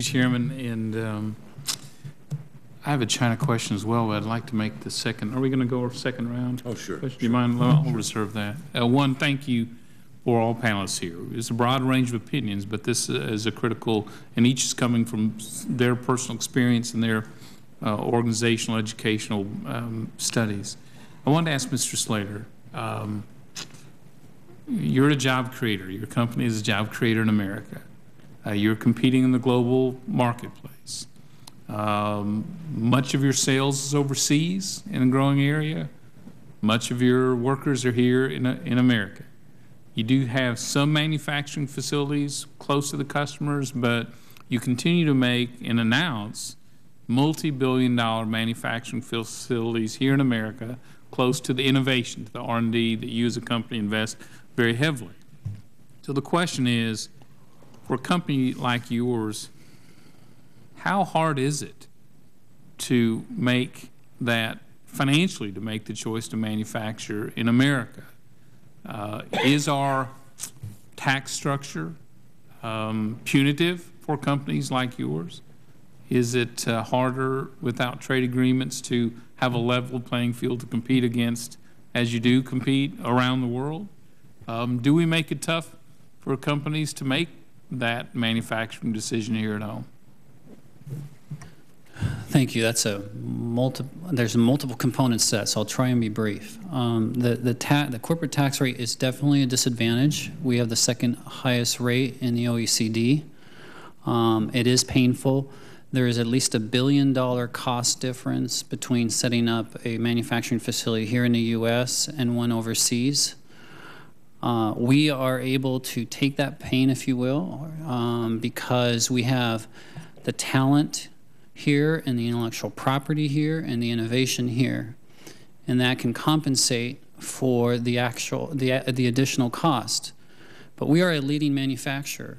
Chairman, and I have a China question as well, but I'd like to make the second. Are we going to go over second round? Oh, sure. Do you mind? I'll reserve that. One, thank you for all panelists here. It's a broad range of opinions, but this is a critical, and each is coming from their personal experience and their organizational, educational studies. I wanted to ask Mr. Slater, you're a job creator. Your company is a job creator in America. You're competing in the global marketplace. Much of your sales is overseas in a growing area. Much of your workers are here in America. You do have some manufacturing facilities close to the customers, but you continue to make and announce multi-billion-dollar manufacturing facilities here in America, close to the innovation, to the R&D that you as a company invest very heavily. So the question is, for a company like yours, how hard is it to make that, financially, to make the choice to manufacture in America? Is our tax structure punitive for companies like yours? Is it harder without trade agreements to have a level playing field to compete against, as you do compete around the world? Do we make it tough for companies to make that manufacturing decision here at home? Thank you. That's there's multiple components to that, so I'll try and be brief. The corporate tax rate is definitely a disadvantage. We have the second highest rate in the OECD. It is painful. There is at least $1 billion cost difference between setting up a manufacturing facility here in the U.S. and one overseas. We are able to take that pain, if you will, because we have the talent here and the intellectual property here and the innovation here, and that can compensate for the additional cost. But we are a leading manufacturer,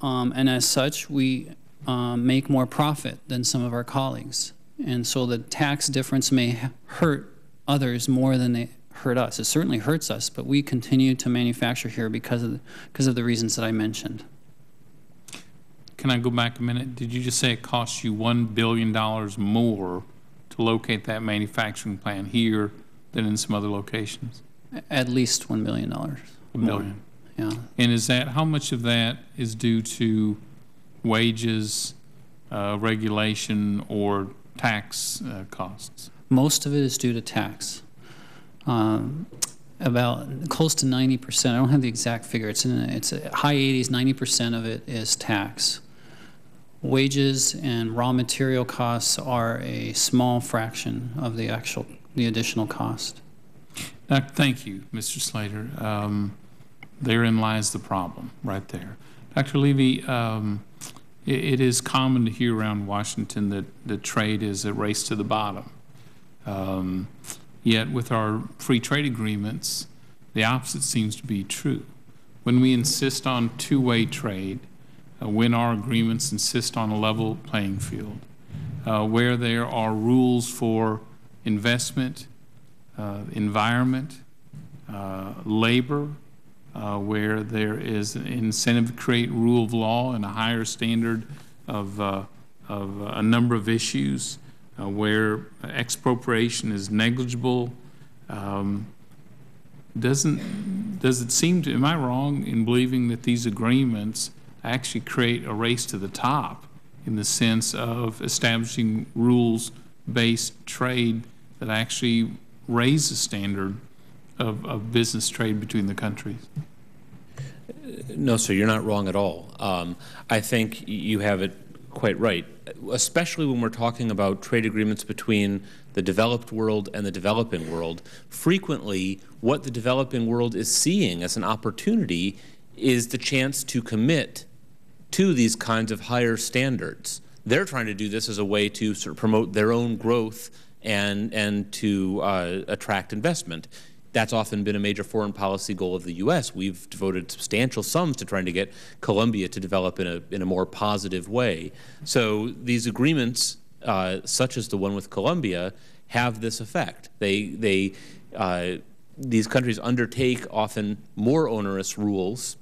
and as such, we make more profit than some of our colleagues, and so the tax difference may hurt others more than they hurt us. It certainly hurts us, but we continue to manufacture here because of the reasons that I mentioned. Can I go back a minute? Did you just say it costs you $1 billion more to locate that manufacturing plant here than in some other locations? At least $1 billion. $1 billion. Yeah. And is that, how much of that is due to wages, regulation, or tax costs? Most of it is due to tax. About close to 90%. I don't have the exact figure. It's high 80s. 90% of it is tax. Wages and raw material costs are a small fraction of the additional cost. Thank you, Mr. Slater. Therein lies the problem, right there. Dr. Levy, it is common to hear around Washington that trade is a race to the bottom. Yet with our free trade agreements, the opposite seems to be true. When we insist on two-way trade, when our agreements insist on a level playing field, where there are rules for investment, environment, labor, where there is an incentive to create rule of law and a higher standard of a number of issues, where expropriation is negligible, does it seem to, am I wrong in believing that these agreements actually create a race to the top in the sense of establishing rules-based trade that actually raise the standard of business trade between the countries? No, sir, you're not wrong at all. I think you have it quite right, especially when we're talking about trade agreements between the developed world and the developing world. Frequently, what the developing world is seeing as an opportunity is the chance to commit to these kinds of higher standards. They're trying to do this as a way to sort of promote their own growth and to attract investment. That's often been a major foreign policy goal of the U.S. We've devoted substantial sums to trying to get Colombia to develop in a more positive way. So these agreements, such as the one with Colombia, have this effect. These countries undertake often more onerous rules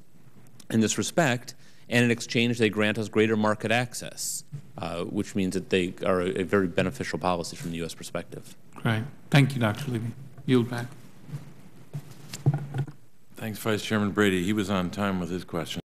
in this respect, and in exchange they grant us greater market access, which means that they are a very beneficial policy from the U.S. perspective. Great. Thank you, Dr. Levy. Yield back. Thanks, Vice Chairman Brady. He was on time with his question.